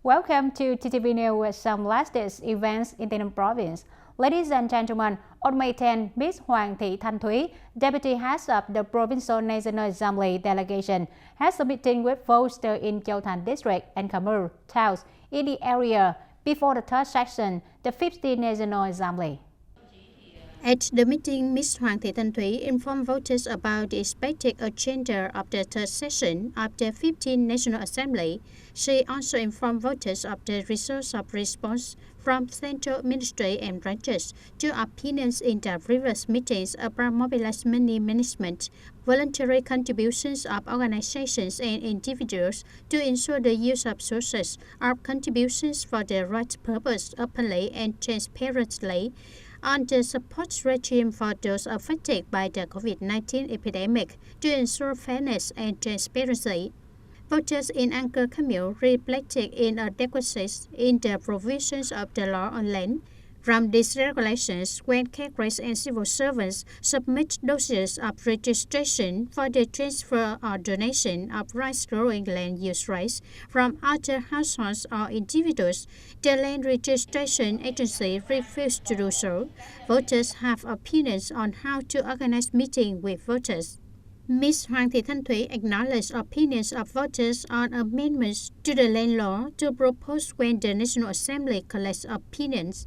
Welcome to TTV News with some latest events in Ninh Province. Ladies and gentlemen, on May 10, Ms. Hoàng Thị Thanh Thúy, Deputy Head of the Provincial National Assembly delegation, has a meeting with voters in Châu Thành District and Khmer towns in the area before the third session, the 50th National Assembly. At the meeting, Ms. Hoàng Thị Thanh Thúy informed voters about the expected agenda of the third session of the 15th National Assembly. She also informed voters of the results of response from central ministry and branches to opinions in the previous meetings about mobilized money management, voluntary contributions of organizations and individuals to ensure the use of sources of contributions for the right purpose openly and transparently, on the support regime for those affected by the COVID-19 epidemic to ensure fairness and transparency. Voters in Angkor Khmer reflected inadequacies in the provisions of the law on land. From these regulations, when caretakers and civil servants submit dossiers of registration for the transfer or donation of rice-growing land use rights from other households or individuals, the land registration agency refused to do so. Voters have opinions on how to organize meetings with voters. Ms. Hoàng Thị Thanh Thúy acknowledged opinions of voters on amendments to the land law to propose when the National Assembly collects opinions.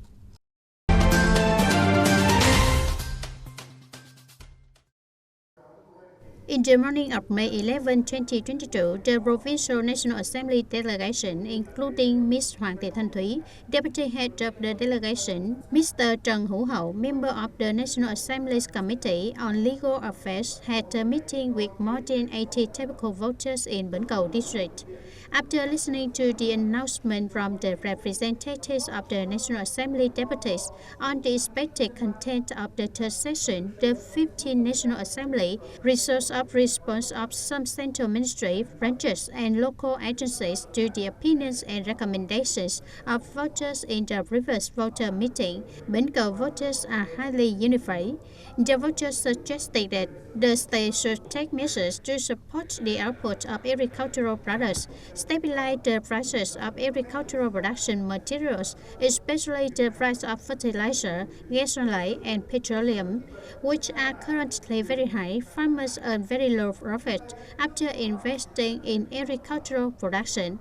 In the morning of May 11, 2022, the Provincial National Assembly delegation, including Ms. Hoàng Thị Thanh Thúy, Deputy Head of the delegation, Mr. Trần Hữu Hậu, member of the National Assembly's Committee on Legal Affairs, had a meeting with more than 80 typical voters in Ben Cau District. After listening to the announcement from the representatives of the National Assembly deputies on the expected content of the third session, the 15th National Assembly resource of response of some central ministry, branches, and local agencies to the opinions and recommendations of voters in the previous voter meeting, Ben Cau voters are highly unified. The voters suggested that the state should take measures to support the output of agricultural products, stabilize the prices of agricultural production materials, especially the price of fertilizer, gasoline, and petroleum, which are currently very high. Farmers earn very low profit after investing in agricultural production.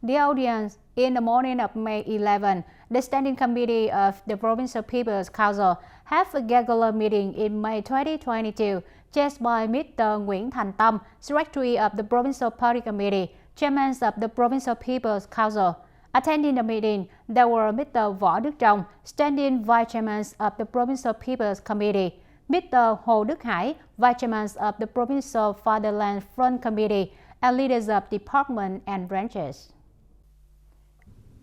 The audience in the morning of May 11, the Standing Committee of the Provincial People's Council have a regular meeting in May 2022, chaired by Mr. Nguyễn Thành Tâm, Secretary of the Provincial Party Committee, Chairman of the Provincial People's Council. Attending the meeting, there were Mr. Võ Đức Trong, Standing Vice Chairman of the Provincial People's Committee, Mr. Hồ Đức Hải, Vice Chairman of the Provincial Fatherland Front Committee, and leaders of departments and branches.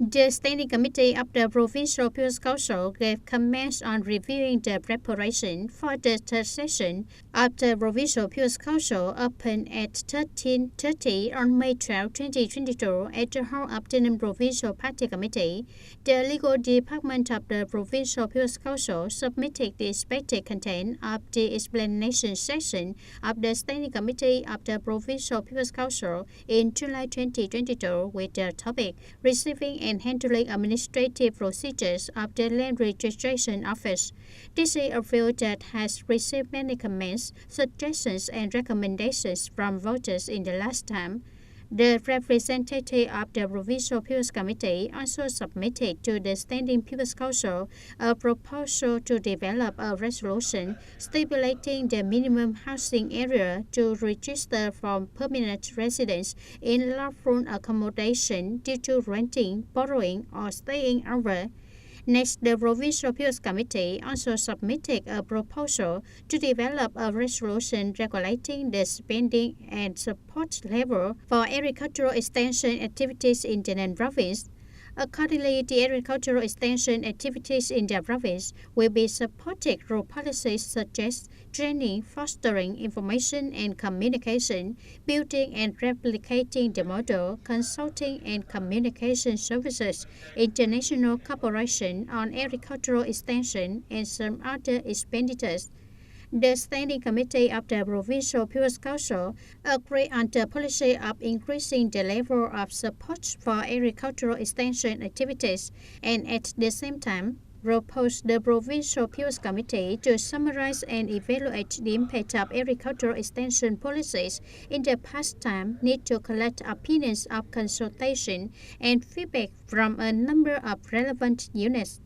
The Standing Committee of the Provincial People's Council gave comments on reviewing the preparation for the third session of the Provincial People's Council opened at 13:30 on May 12, 2022 at the hall of the Ninh Provincial Party Committee. The legal department of the Provincial People's Council submitted the expected content of the explanation session of the Standing Committee of the Provincial People's Council in July 2022 with the topic Receiving and handling administrative procedures of the Land Registration Office. This is a field that has received many comments, suggestions, and recommendations from voters in the last time. The representative of the Provincial People's Committee also submitted to the Standing People's Council a proposal to develop a resolution stipulating the minimum housing area to register for permanent residents in lawful accommodation due to renting, borrowing, or staying over. Next, the Provincial People's Committee also submitted a proposal to develop a resolution regulating the spending and support level for agricultural extension activities in the Ninh Province. Accordingly, the agricultural extension activities in the province will be supported through policies such as training, fostering information and communication, building and replicating the model, consulting and communication services, international cooperation on agricultural extension, and some other expenditures. The Standing Committee of the Provincial People's Council agreed on the policy of increasing the level of support for agricultural extension activities and at the same time proposed the Provincial People's Committee to summarize and evaluate the impact of agricultural extension policies in the past time, need to collect opinions of consultation and feedback from a number of relevant units.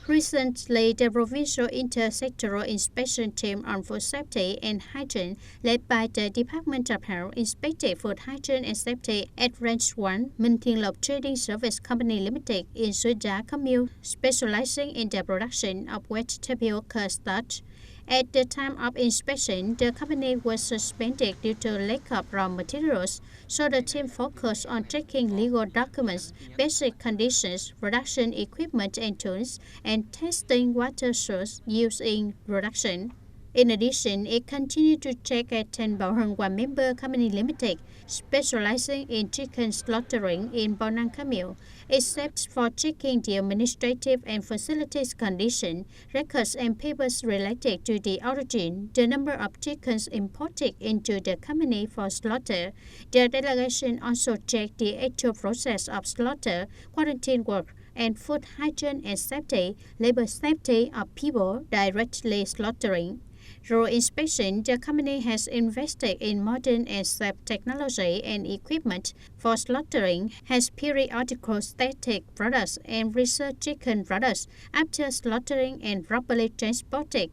Recently, the Provincial Intersectoral Inspection Team on Food Safety and Hygiene, led by the Department of Health, inspected food hygiene and safety at Range 1, Minh Chau Trading Service Company Limited in Suối Đá Commune, specializing in the production of wet tapioca starch. At the time of inspection, the company was suspended due to lack of raw materials, so the team focused on checking legal documents, basic conditions, production equipment and tools, and testing water source used in production. In addition, it continued to check at Thanh Bảo Hưng One Member Company Limited, specializing in chicken slaughtering in Bao Năng Commune, except for checking the administrative and facilities condition, records and papers related to the origin, the number of chickens imported into the company for slaughter. The delegation also checked the actual process of slaughter, quarantine work, and food hygiene and safety, labor safety of people directly slaughtering. Through inspection, the company has invested in modern and safe technology and equipment for slaughtering, has periodical static products and research chicken products after slaughtering and properly transported.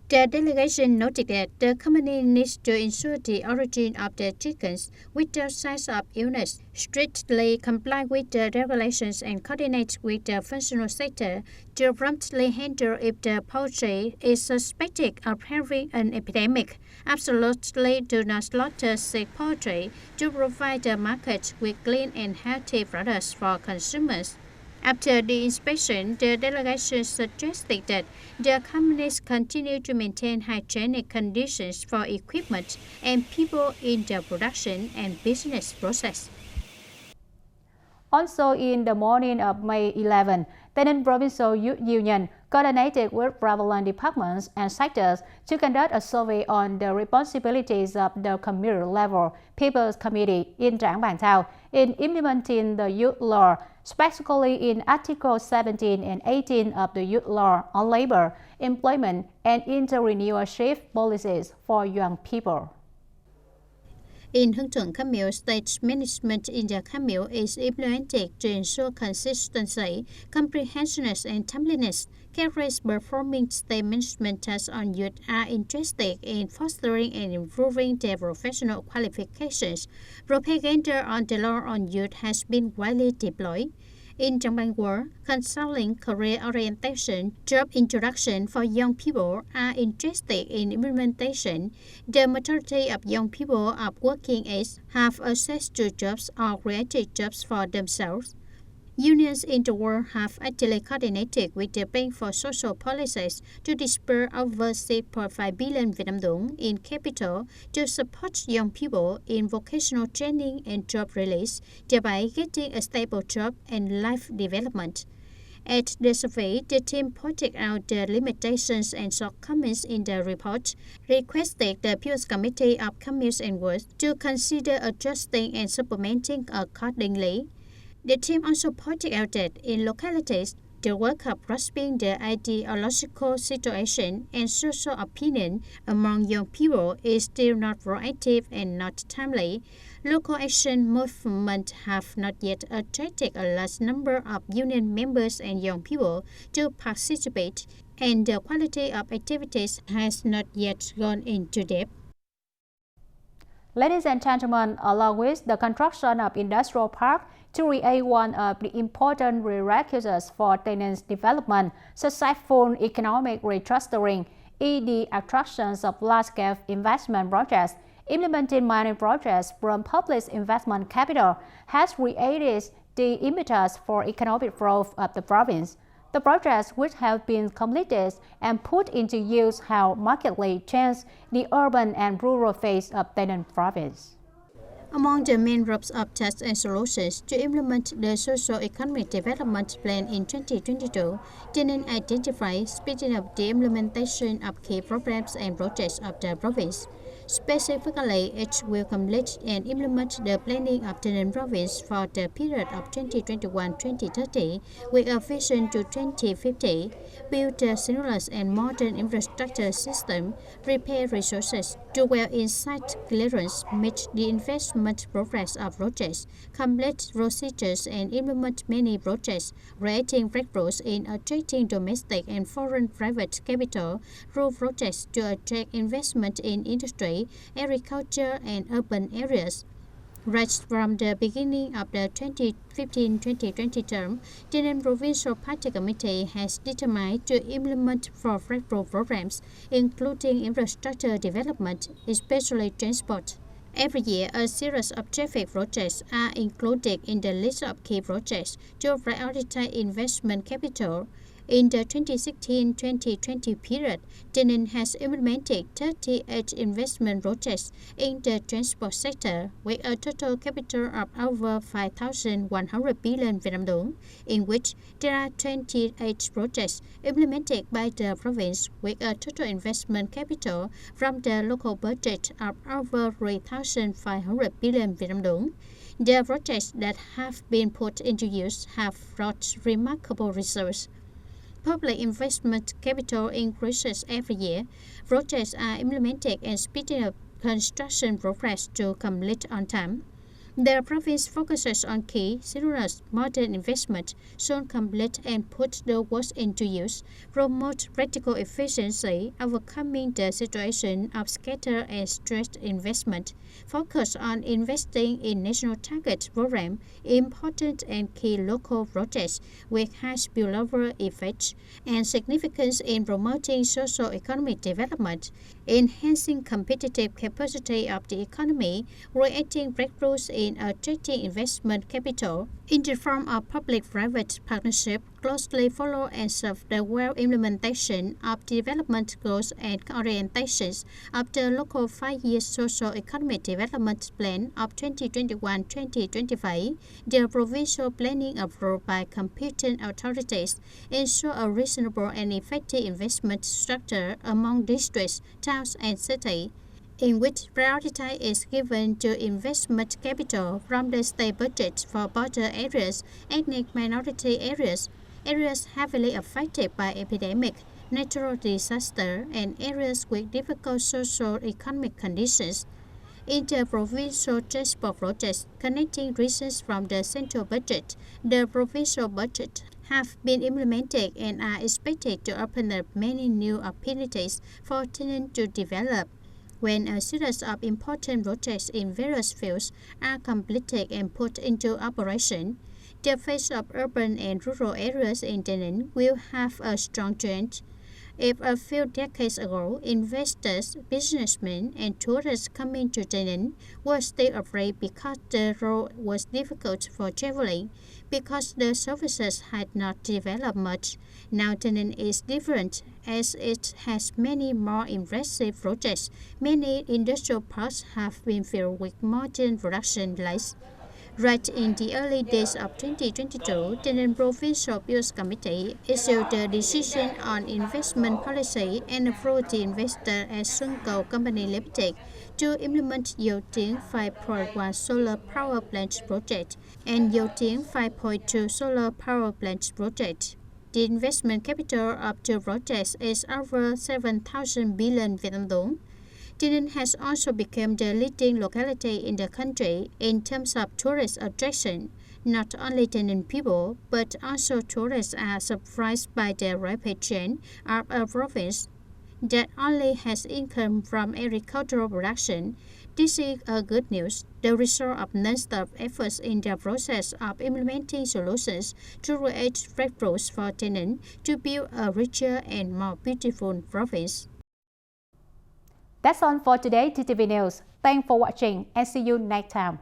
The delegation noted that the company needs to ensure the origin of the chickens without signs of illness, strictly comply with the regulations and coordinate with the functional sector to promptly handle if the poultry is suspected of having an epidemic. Absolutely do not slaughter sick poultry to provide the market with clean and healthy products for consumers. After the inspection, the delegation suggested that the companies continue to maintain hygienic conditions for equipment and people in the production and business process. Also in the morning of May 11, TayNinhTV Provincial Youth Union coordinated with relevant departments and sectors to conduct a survey on the responsibilities of the community level People's Committee in Trang Bang in implementing the youth law, specifically in Article 17 and 18 of the Youth Law on labor, employment, and entrepreneurship policies for young people. In Hưng Thuận Commune, state management in the commune is implemented to ensure consistency, comprehensiveness, and timeliness. Carries performing state management tasks on youth are interested in fostering and improving their professional qualifications. Propaganda on the law on youth has been widely deployed. In Trang Bang world, counseling, career orientation, job introduction for young people are interested in implementation. The majority of young people of working age have access to jobs or created jobs for themselves. Unions in the world have actually coordinated with the Bank for Social Policies to disperse over 6.5 billion Vietnam dong in capital to support young people in vocational training and job release, thereby getting a stable job and life development. At the survey, the team pointed out the limitations and shortcomings in the report, requested the People's Committee of Communes and Wards to consider adjusting and supplementing accordingly. The team also pointed out that in localities, the work of grasping the ideological situation and social opinion among young people is still not proactive and not timely. Local action movements have not yet attracted a large number of union members and young people to participate, and the quality of activities has not yet gone into depth. Ladies and gentlemen, along with the construction of industrial park to create one of the important prerequisites for TayNinh's development, successful economic restructuring is the attractions of large-scale investment projects. Implementing mining projects from public investment capital has created the impetus for economic growth of the province. The projects which have been completed and put into use have markedly changed the urban and rural face of TayNinhT province. Among the main groups of tasks and solutions to implement the socio-economic development plan in 2022, TayNinhTV identified speeding up the implementation of key programs and projects of the province. Specifically, it will complete and implement the planning of TayNinhTV province for the period of 2021-2030 with a vision to 2050, build a seamless and modern infrastructure system, prepare resources to well in-site clearance, meet the investment progress of projects, complete procedures and implement many projects, creating breakthroughs in attracting domestic and foreign private capital through projects to attract investment in industry, agriculture and urban areas. Right from the beginning of the 2015-2020 term, TayNinhTV Provincial Party Committee has determined to implement 4 breakthrough programs, including infrastructure development, especially transport. Every year, a series of traffic projects are included in the list of key projects to prioritize investment capital. In the 2016-2020 period, TayNinhTV has implemented 38 investment projects in the transport sector with a total capital of over 5,100 billion Vietnam dong, in which there are 28 projects implemented by the province with a total investment capital from the local budget of over 3,500 billion Vietnam dong. The projects that have been put into use have brought remarkable results. Public investment capital increases every year. Projects are implemented and speeding up construction progress to complete on time. The province focuses on key, serious, modern investment, soon complete and put the works into use, promote practical efficiency, overcoming the situation of scattered and stressed investment, focus on investing in national target program, important and key local projects with high spillover effects and significance in promoting socio-economic development, enhancing competitive capacity of the economy, creating breakthroughs in attracting investment capital in the form of public-private partnership, closely follow and serve the well implementation of development goals and orientations of the local 5-year socio-economic development plan of 2021-2025, the provincial planning approved by competent authorities, ensure a reasonable and effective investment structure among districts, towns and cities, in which priority is given to investment capital from the state budget for border areas, ethnic minority areas, areas heavily affected by epidemic, natural disaster, and areas with difficult socio-economic conditions. In the provincial transport projects connecting regions from the central budget, the provincial budget have been implemented and are expected to open up many new opportunities for TayNinhTV to develop. When a series of important projects in various fields are completed and put into operation, the face of urban and rural areas in TayNinhTV will have a strong trend. If a few decades ago, investors, businessmen, and tourists coming to TayNinhTV were still afraid because the road was difficult for traveling, because the services had not developed much, now TayNinhTV is different as it has many more impressive projects. Many industrial parks have been filled with modern production lines. Right in the early days of 2022, TayNinhTV Provincial Appeals Committee issued a decision on investment policy and approved the investor as Ben Cau Company Limited to implement Dầu Tiếng 5.1 solar power plant project and Dầu Tiếng 5.2 solar power plant project. The investment capital of two projects is over 7,000 billion Vietnam dong. TayNinhTV has also become the leading locality in the country in terms of tourist attraction. Not only TayNinhTV people, but also tourists are surprised by the rapid change of a province that only has income from agricultural production. This is a good news, the result of non-stop efforts in the process of implementing solutions to create breakthroughs for TayNinhTV to build a richer and more beautiful province. That's all for today, TTV News. Thanks for watching and see you next time.